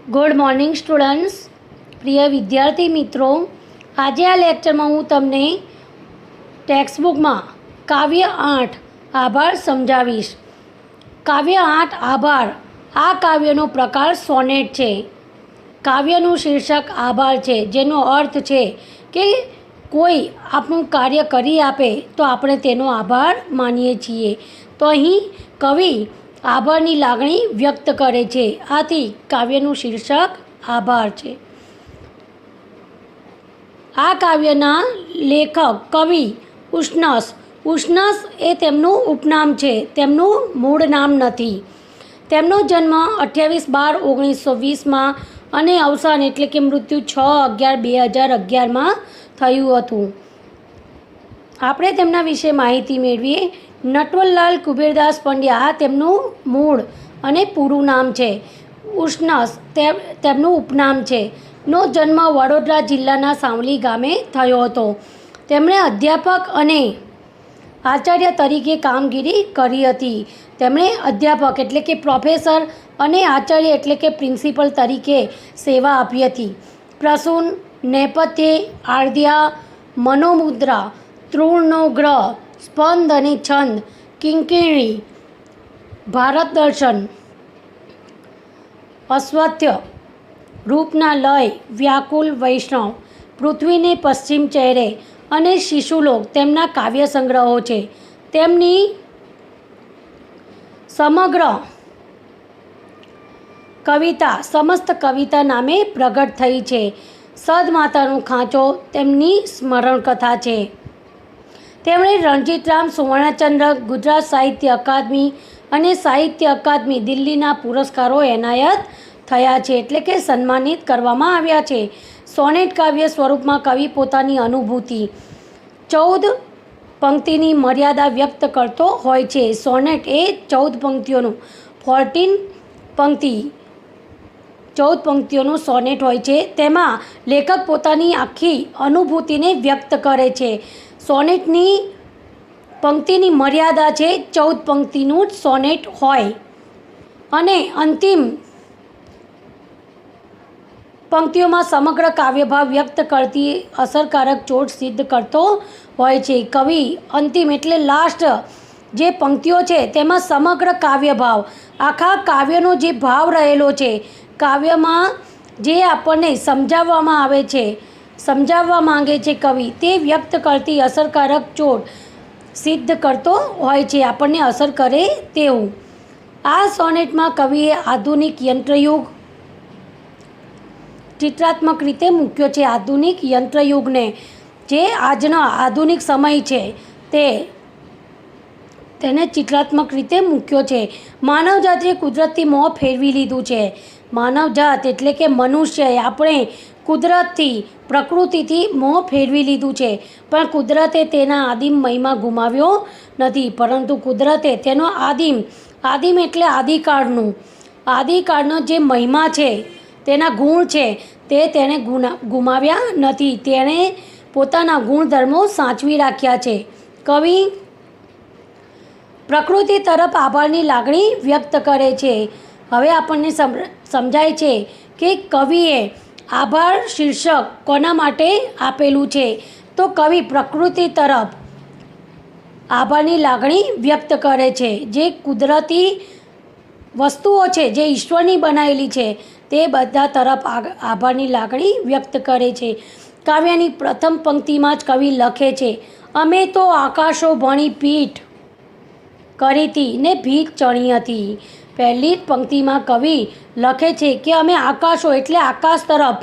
Good morning students, પ્રિય વિદ્યાર્થી મિત્રો. આજે આ લેક્ચરમાં હું તમને ટેક્સ્ટબુકમાં કાવ્ય 8 આભાર સમજાવીશ. કાવ્ય 8 આભાર આ કાવ્યનો પ્રકાર સોનેટ છે. કાવ્યનું શીર્ષક આભાર છે, જેનો અર્થ છે કે કોઈ આપણું કાર્ય કરી આપે તો આપણે તેનો આભાર માનીએ છીએ. તો અહીં કવિ આભારની લાગણી વ્યક્ત કરે છે. આથી કાવ્યનું શીર્ષક આભાર છે. આ કાવ્યના લેખક કવિ ઉષ્ણસ. ઉષ્ણસ એ તેમનું ઉપનામ છે, તેમનું મૂળ નામ નથી. તેમનો જન્મ 28/12/1920 અને અવસાન એટલે કે મૃત્યુ 6/11/2011 થયું હતું. આપણે તેમના વિશે માહિતી મેળવીએ. નટવરલાલ કુબેરદાસ પંડ્યા તેમનું મૂળ અને પૂરું નામ છે. ઉષ્ણસ તેમનું ઉપનામ છે. નો જન્મ વડોદરા જિલ્લાના સાવલી ગામે થયો હતો. તેમણે અધ્યાપક અને આચાર્ય તરીકે કામગીરી કરી હતી. તેમણે અધ્યાપક એટલે કે પ્રોફેસર અને આચાર્ય એટલે કે પ્રિન્સિપલ તરીકે સેવા આપી હતી. પ્રસૂન, નેપથ્ય, આર્ધ્યા, મનોમુદ્રા, તૃણનો ગ્રહ, સ્પંદ અને છંદ, કિંકિણી, ભારત દર્શન, અસ્વથ્ય, રૂપના લય, વ્યાકુલ, વૈષ્ણવ, પૃથ્વીને પશ્ચિમ ચહેરે અને શિશુલોક તેમના કાવ્ય સંગ્રહો છે. તેમની સમગ્ર કવિતા સમસ્ત કવિતા નામે પ્રગટ થઈ છે. સદમાતાનો ખાંચો તેમની સ્મરણકથા છે. તેમણે રણજીતરામ, સુવર્ણચંદ્રક, ગુજરાત સાહિત્ય અકાદમી અને સાહિત્ય અકાદમી દિલ્હીના પુરસ્કારો એનાયત થયા છે, એટલે કે સન્માનિત કરવામાં આવ્યા છે. સોનેટ કાવ્ય સ્વરૂપમાં કવિ પોતાની અનુભૂતિ 14 પંક્તિની મર્યાદા વ્યક્ત કરતો હોય છે. સોનેટ એ 14 પંક્તિઓનું 14 પંક્તિઓનું સોનેટ હોય છે. તેમાં લેખક પોતાની આખી અનુભૂતિને વ્યક્ત કરે છે. સોનેટની પંક્તિની મર્યાદા છે 14 પંક્તિનું જ સોનેટ હોય અને અંતિમ પંક્તિઓમાં સમગ્ર કાવ્યભાવ વ્યક્ત કરતી અસરકારક ચોટ સિદ્ધ કરતો હોય છે. કવિ અંતિમ એટલે લાસ્ટ જે પંક્તિઓ છે તેમાં સમગ્ર કાવ્યભાવ, આખા કાવ્યનો જે ભાવ રહેલો છે, કાવ્યમાં જે આપણને સમજાવવામાં આવે છે, સમજાવવા માંગે છે કવિ, તે વ્યક્ત કરતી અસરકારક ચોટ સિદ્ધ કરતો હોય છે, આપણને અસર કરે તેવું. આ સોનેટમાં કવિએ આધુનિક યંત્રયુગ ચિત્રાત્મક રીતે મૂક્યો છે. આધુનિક યંત્રયુગને જે આજનો આધુનિક સમય છે તેને ચિત્રાત્મક રીતે મૂક્યો છે. માનવજાતે કુદરતથી મોં ફેરવી લીધું છે. માનવજાત એટલે કે મનુષ્ય આપણે કુદરતથી, પ્રકૃતિથી મોં ફેરવી લીધું છે, પણ કુદરતે તેના આદિમ મહિમા ગુમાવ્યો નથી. પરંતુ કુદરતે તેનો આદિમ એટલે આદિકાળનો જે મહિમા છે, તેના ગુણ છે, તેને ગુમાવ્યા નથી. તેણે પોતાના ગુણધર્મો સાચવી રાખ્યા છે. કવિ પ્રકૃતિ તરફ આભારની લાગણી વ્યક્ત કરે છે. હવે આપણને સમજાય છે કે કવિએ આભાર શીર્ષક કોના માટે આપેલું છે. તો કવિ પ્રકૃતિ તરફ આભારની લાગણી વ્યક્ત કરે છે. જે કુદરતી વસ્તુઓ છે, જે ઈશ્વરની બનાવેલી છે, તે બધા તરફ આભારની લાગણી વ્યક્ત કરે છે. કાવ્યની પ્રથમ પંક્તિમાં જ કવિ લખે છે, અમે તો આકાશો ભણી પીઠ કરી હતી ને ભીત ચણી હતી. પહેલી જ પંક્તિમાં કવિ લખે છે કે અમે આકાશો એટલે આકાશ તરફ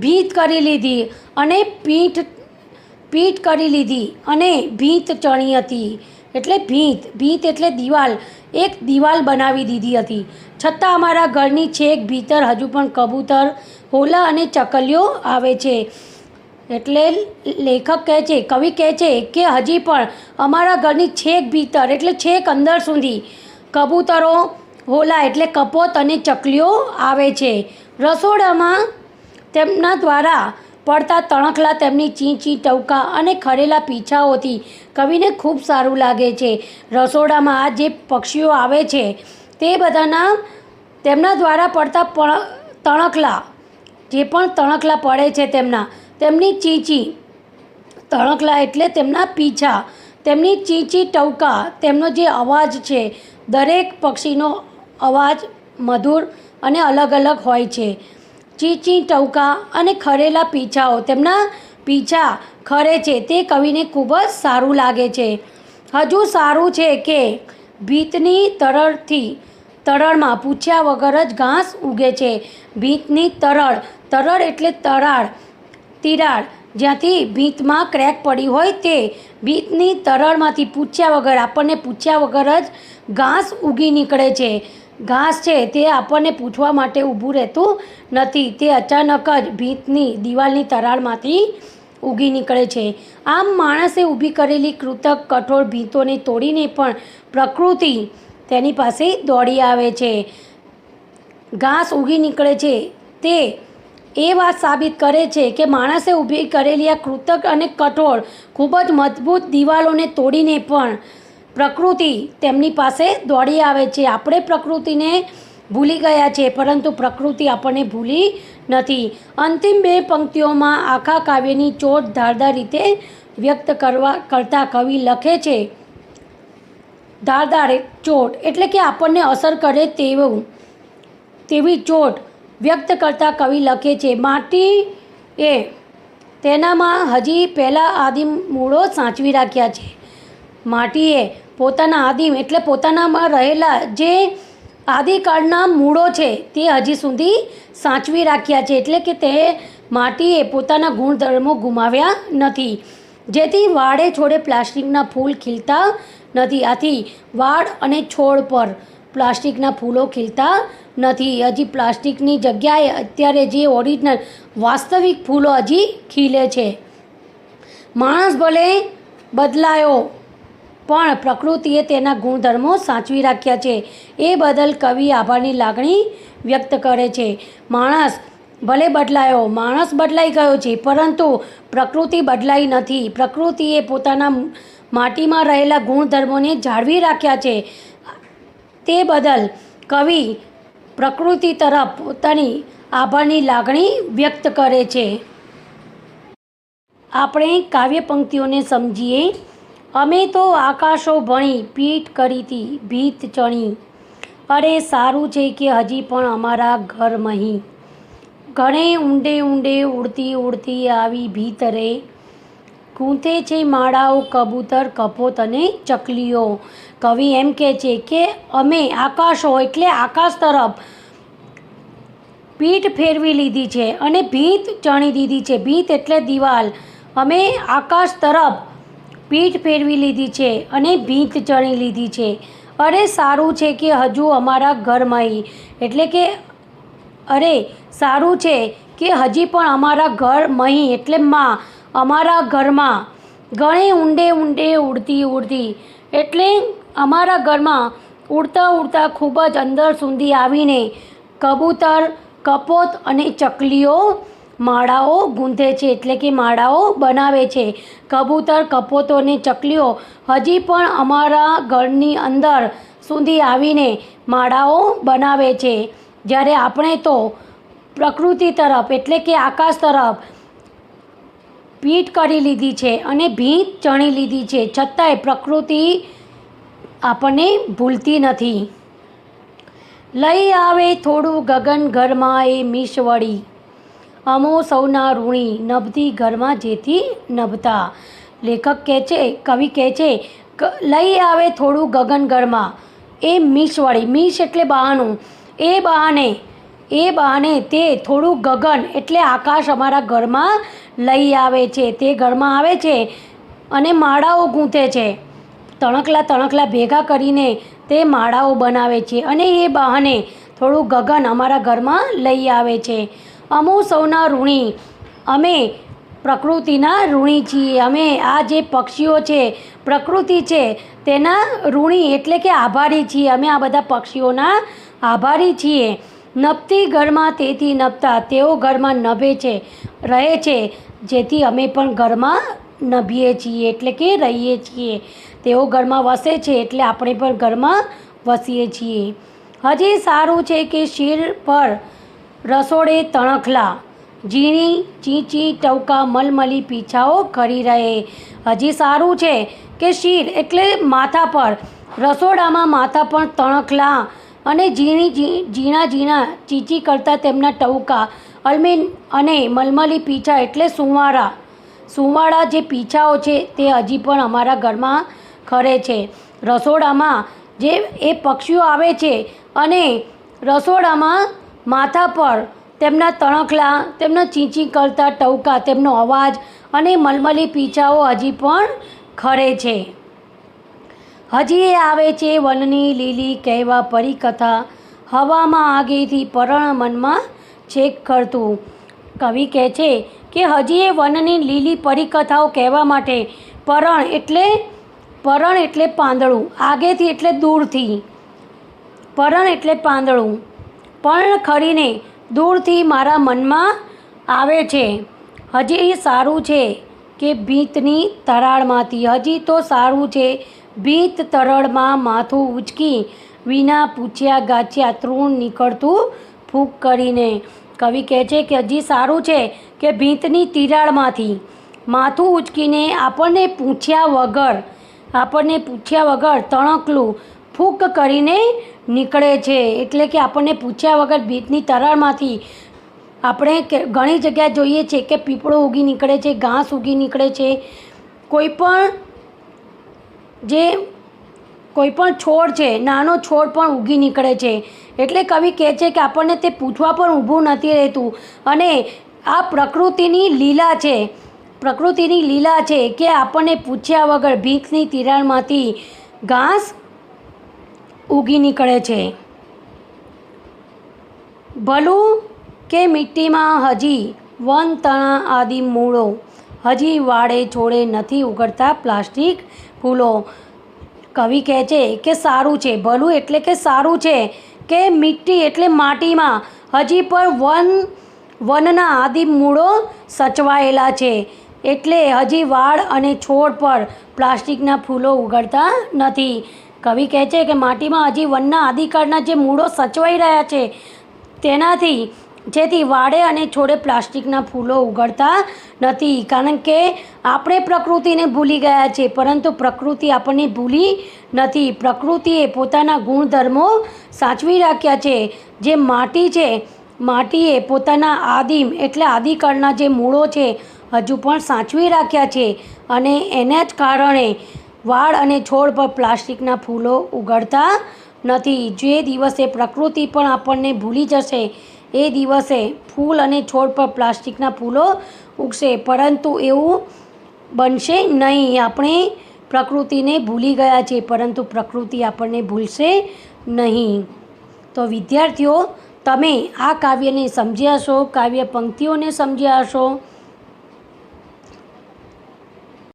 ભીત કરી લીધી અને પીઠ કરી લીધી અને ભીત ચણી હતી. એટલે ભીત એટલે દિવાલ, એક દિવાલ બનાવી દીધી હતી. છતાં અમારા ઘરની છેક ભીતર હજુ પણ કબૂતર, હોલા અને ચકલીઓ આવે છે. એટલે લેખક કહે છે, કવિ કહે છે કે હજી પણ અમારા ઘરની છેક ભીતર એટલે છેક અંદર સુધી કબૂતરો, હોલા એટલે કપોત અને ચકલીઓ આવે છે. રસોડામાં તેમના દ્વારા પડતા તણખલા, તેમની ચીંચી, ટવકા અને ખરેલા પીછાઓથી કવિને ખૂબ સારું લાગે છે. રસોડામાં આ જે પક્ષીઓ આવે છે તે બધાના તેમના દ્વારા પડતા તણખલા, જે પણ તણખલા પડે છે તેમની ચીંચી, તણખલા એટલે તેમના પીછા, તેમની ચીંચી ટવકા, તેમનો જે અવાજ છે, દરેક પક્ષીનો અવાજ મધુર અને અલગ અલગ હોય છે. ચીંચી ટવકા અને ખરેલા પીછાઓ, તેમના પીછા ખરે છે તે કવિને ખૂબ જ સારું લાગે છે. હજુ સારું છે કે ભીતની તરળમાં પૂછ્યા વગર જ ઘાસ ઉગે છે. ભીતની તરળ એટલે તિરાડ, જ્યાંથી ભીતમાં ક્રેક પડી હોય તે ભીતની તરળમાંથી પૂછ્યા વગર, આપણને પૂછ્યા વગર જ ઘાસ ઉગી નીકળે છે. ઘાસ છે તે આપણને પૂછવા માટે ઊભું રહેતું નથી, તે અચાનક જ ભીતની દિવાલની તરાળમાંથી ઉગી નીકળે છે. આમ માણસે ઊભી કરેલી કૃતક કઠોર ભીતોને તોડીને પણ પ્રકૃતિ તેની પાસે દોડી આવે છે. ઘાસ ઉગી નીકળે છે તે એ વાત સાબિત કરે છે કે માણસે ઊભી કરેલી આ કૃતક અને કઠોર ખૂબ જ મજબૂત દિવાલોને તોડીને પણ પ્રકૃતિ તેમની પાસે દોડી આવે છે. આપણે પ્રકૃતિને ભૂલી ગયા છે, પરંતુ પ્રકૃતિ આપણને ભૂલી નથી. અંતિમ 2 પંક્તિઓમાં આખા કાવ્યની ચોટ ધારદાર રીતે વ્યક્ત કરતા કવિ લખે છે. ધારદાર ચોટ એટલે કે આપણને અસર કરે તેવી ચોટ વ્યક્ત કરતા કવિ લખે છે. માટીએ તેનામાં હજી પહેલાં આદિમ મૂળો સાચવી રાખ્યા છે. માટીએ પોતાના આદિમ એટલે પોતાનામાં રહેલા જે આદિકાળના મૂળો છે તે હજી સુધી સાચવી રાખ્યા છે, એટલે કે તે માટીએ પોતાના ગુણધર્મો ગુમાવ્યા નથી. જેથી વાડે છોડે પ્લાસ્ટિકના ફૂલ ખીલતા નથી. આથી વાડ અને છોડ પર પ્લાસ્ટિકના ફૂલો ખીલતા નથી. હજી પ્લાસ્ટિકની જગ્યાએ અત્યારે જે ઓરિજિનલ વાસ્તવિક ફૂલો હજી ખીલે છે. માણસ ભલે બદલાયો પણ પ્રકૃતિએ તેના ગુણધર્મો સાચવી રાખ્યા છે. એ બદલ કવિ આભારની લાગણી વ્યક્ત કરે છે. માણસ ભલે બદલાયો, માણસ બદલાઈ ગયો છે, પરંતુ પ્રકૃતિ બદલાઈ નથી. પ્રકૃતિએ પોતાના માટીમાં રહેલા ગુણધર્મોને જાળવી રાખ્યા છે. તે બદલ કવિ પ્રકૃતિ તરફ પોતાની આભારની લાગણી વ્યક્ત કરે છે. આપણે કાવ્ય પંક્તિઓને સમજીએ. અમે તો આકાશો ભણી, પીઠ કરીતી ભીત ચણી, અરે સારું છે કે હજી પણ અમારા ઘર મહી, ઘણે ઊંડે ઊંડે ઉડતી ઉડતી આવી ભીત રે, ગૂંથે છે માળાઓ કબૂતર કપોત અને ચકલીઓ. કવિ એમ કહે છે કે અમે આકાશો એટલે આકાશ તરફ પીઠ ફેરવી લીધી છે અને ભીત ચણી દીધી છે. ભીત એટલે દિવાલ. અમે આકાશ તરફ પીઠ ફેરવી લીધી છે અને ભીત ચણી લીધી છે. અરે સારું છે કે હજુ અમારા ઘરમાં, એટલે કે અરે સારું છે કે હજી પણ અમારા ઘરમાં એટલે માં, અમારા ઘરમાં, ઘણે ઊંડે ઊંડે ઉડતી ઉડતી એટલે અમારા ઘરમાં ઉડતા ઉડતા ખૂબ જ અંદર સુધી આવીને કબૂતર, કપોત અને ચકલીઓ માળાઓ ગૂંથે છે, એટલે કે માળાઓ બનાવે છે. કબૂતર, કપોતો અને ચકલીઓ હજી પણ અમારા ઘરની અંદર સુધી આવીને માળાઓ બનાવે છે. જ્યારે આપણે તો પ્રકૃતિ તરફ એટલે કે આકાશ તરફ પીઠ કરી લીધી છે અને ભીત ચણી લીધી છે, છતાંય પ્રકૃતિ આપણને ભૂલતી નથી. લઈ આવે થોડું ગગન ઘરમાં એ મીશ વળી, અમો સૌના ઋણી નભતી ઘરમાં જેથી નભતા. લેખક કહે છે, કવિ કહે છે, લઈ આવે થોડું ગગન ઘરમાં એ મીશ વળી, મીશ એટલે બહાનું, એ બહાને તે થોડું ગગન એટલે આકાશ અમારા ઘરમાં લઈ આવે છે. તે ઘરમાં આવે છે અને માળાઓ ગૂંથે છે. તણખલા ભેગા કરીને તે માળાઓ બનાવે છે અને એ બહાને થોડું ગગન અમારા ઘરમાં લઈ આવે છે. અમો સૌના ઋણી, અમે પ્રકૃતિના ઋણી છીએ. અમે આ જે પક્ષીઓ છે, પ્રકૃતિ છે, તેના ઋણી એટલે કે આભારી છીએ. અમે આ બધા પક્ષીઓના આભારી છીએ. નભતી ઘરમાં તેથી નભતા, તેઓ ઘરમાં નભે છે, રહે છે, જેથી અમે પણ ઘરમાં નભીએ છીએ એટલે કે રહીએ છીએ. તેઓ ઘરમાં વસે છે એટલે આપણે પણ ઘરમાં વસીએ છીએ. હજી સારું છે કે શિર પર રસોડે તણખલા, ઝીણી ચીંચી ટવકા મલમલી પીછાઓ ખરી રહે. હજી સારું છે કે શિર એટલે માથા પર, રસોડામાં માથા પર તણખલા અને ઝીણા ઝીણા ચીંચી કરતા તેમના ટવકા અને મલમલી પીછા એટલે સુંવાળા જે પીછાઓ છે તે હજી પણ અમારા ઘરમાં ખરે છે. રસોડામાં જે એ પક્ષીઓ આવે છે અને રસોડામાં માથા પર તેમના તણખલા, તેમના ચીંચી કરતા ટવકા, તેમનો અવાજ અને મલમલી પીછાઓ હજી પણ ખરે છે. હજી એ આવે છે વનની લીલી કહેવા પરીકથા, હવામાં આગેથી પરણ મનમાં છેક ખરતું. કવિ કહે છે કે હજી એ વનની લીલી પરીકથાઓ કહેવા માટે પરણ એટલે પાંદડું, આગેથી એટલે દૂરથી, પરણ એટલે પાંદડું, પર્ણ ખરીને દૂરથી મારા મનમાં આવે છે. હજી સારું છે કે ભીંતની તરાળમાંથી, હજી તો સારું છે ભીંત તરળમાં માથું ઉંચકી વિના પૂછ્યા ગાચ્યા તૃણ નીકળતું ફૂંક કરીને. કવિ કહે છે કે હજી સારું છે કે ભીંતની તિરાડમાંથી માથું ઉંચકીને આપણને પૂછ્યા વગર તણકલું ફૂંક કરીને નીકળે છે. એટલે કે આપણને પૂછ્યા વગર ભીંતની તરાળમાંથી આપણે ઘણી જગ્યાએ જોઈએ છે કે પીપળો ઉગી નીકળે છે, ઘાસ ઉગી નીકળે છે, કોઈ પણ છોડ છે, નાનો છોડ પણ ઉગી નીકળે છે. એટલે કવિ કહે છે કે આપણને તે પૂછવા પણ ઊભું નથી રહેતું. અને આ પ્રકૃતિની લીલા છે કે આપણને પૂછ્યા વગર ભીંતની તિરાડમાંથી ઘાસ ઉગી નીકળે છે. ભલું કે મિટ્ટીમાં હજી વન તણા આદિ મૂળો, હજી વાડે છોડે નથી ઉગડતા પ્લાસ્ટિક ફૂલો. કવિ કહે છે કે સારું છે, ભલું એટલે કે સારું છે કે મિટ્ટી એટલે માટીમાં હજી પણ વનના આદિ મૂળો સચવાયેલા છે. એટલે હજી વાડ અને છોડ પર પ્લાસ્ટિકના ફૂલો ઉગડતા નથી. કવિ કહે છે કે માટીમાં હજી વનના આદિકાળના જે મૂળો સચવાઈ રહ્યા છે જેથી વાડે અને છોડે પ્લાસ્ટિકના ફૂલો ઉગડતા નથી. કારણ કે આપણે પ્રકૃતિને ભૂલી ગયા છે, પરંતુ પ્રકૃતિ આપણને ભૂલી નથી. પ્રકૃતિએ પોતાના ગુણધર્મો સાચવી રાખ્યા છે. જે માટી છે, માટીએ પોતાના આદિકાળના જે મૂળો છે હજુ પણ સાચવી રાખ્યા છે. અને એના જ કારણે વાડ અને છોડ પર પ્લાસ્ટિકના ફૂલો ઉગડતા નથી. જે દિવસે પ્રકૃતિ પણ આપણને ભૂલી જશે એ દિવસે ફૂલ અને છોડ પર પ્લાસ્ટિકના ફૂલો ઉગશે, પરંતુ એવું બનશે નહીં. આપણે પ્રકૃતિને ભૂલી ગયા છે, પરંતુ પ્રકૃતિ આપણને ભૂલશે નહીં. તો વિદ્યાર્થીઓ, તમે આ કાવ્યને સમજ્યા હશો, કાવ્ય પંક્તિઓને સમજ્યા હશો.